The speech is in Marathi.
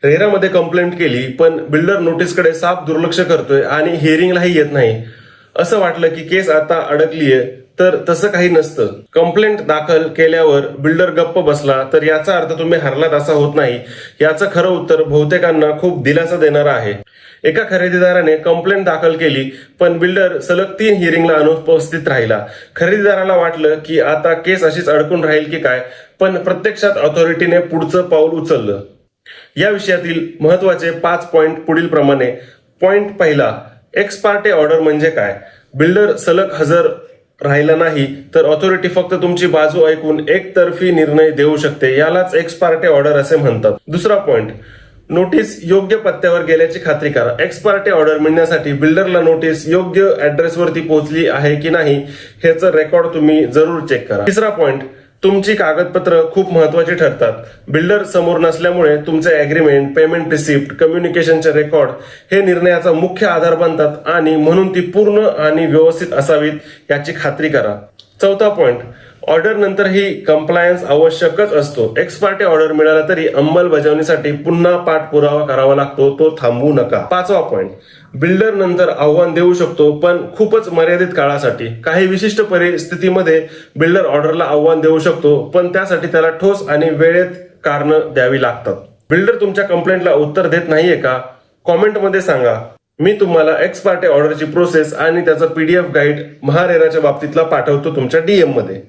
रेरामध्ये कंप्लेंट केली पण बिल्डर नोटीसकडे साफ दुर्लक्ष करतोय आणि हिअरिंगलाही येत नाही, असं वाटलं की केस आता अडकलीये, तर तसं काही नसतं. कंप्लेंट दाखल केल्यावर बिल्डर गप्प बसला तर याचा अर्थ तुम्ही हरलात असा होत नाही. याचं खरं उत्तर बहुतेकांना खूप दिलासा देणारं आहे. एका खरेदीदाराने कंप्लेंट दाखल केली पण बिल्डर सलग 3 हिअरिंगला अनुपस्थित राहिला. खरेदीदाराला वाटलं की आता केस अशीच अडकून राहील की काय, पण प्रत्यक्षात ऑथॉरिटीने पुढचं पाऊल उचललं. या विषयातील महत्वाचे 5 पॉइंट पुढील प्रमाणे. पॉइंट पहिला, एक्स पार्टे ऑर्डर म्हणजे काय? बिल्डर सलग हजर राहिला नाही तर ऑथॉरिटी फक्त तुमची बाजू ऐकून एकतर्फी निर्णय देऊ शकते. यालाच एक्स पार्टे ऑर्डर असे म्हणतात. दुसरा पॉइंट, नोटीस योग्य पत्त्यावर गेल्याची खात्री करा. एक्स पार्टे ऑर्डर मिळण्यासाठी बिल्डरला नोटीस योग्य ऍड्रेसवरती पोहोचली आहे की नाही ह्याचं रेकॉर्ड तुम्ही जरूर चेक करा. तिसरा पॉइंट, तुमची कागदपत्र खूप महत्वाची ठरतात. बिल्डर समोर नसल्यामुळे तुमचे अग्रीमेंट, पेमेंट रिसिप्ट, कम्युनिकेशनचे रेकॉर्ड हे निर्णयाचा मुख्य आधार बनतात आणि म्हणून ती पूर्ण आणि व्यवस्थित असावीत याची खात्री करा. चौथा पॉइंट, ऑर्डर नंतरही कंप्लायन्स आवश्यकच असतो. एक्स पार्टे ऑर्डर मिळाला तरी अंमलबजावणीसाठी पुन्हा पाठपुरावा करावा लागतो, तो थांबवू नका. पाचवा पॉइंट, बिल्डर नंतर आव्हान देऊ शकतो पण खूपच मर्यादित काळासाठी. काही विशिष्ट परिस्थितीमध्ये बिल्डर ऑर्डरला आव्हान देऊ शकतो पण त्यासाठी त्याला ठोस आणि वेळेत कारणं द्यावी लागतात. बिल्डर तुमच्या कंप्लेंटला उत्तर देत नाहीये का? कॉमेंटमध्ये सांगा. मी तुम्हाला एक्स पार्टे ऑर्डरची प्रोसेस आणि त्याचा PDF गाईड महारेराच्या बाबतीतला पाठवतो तुमच्या DM मध्ये.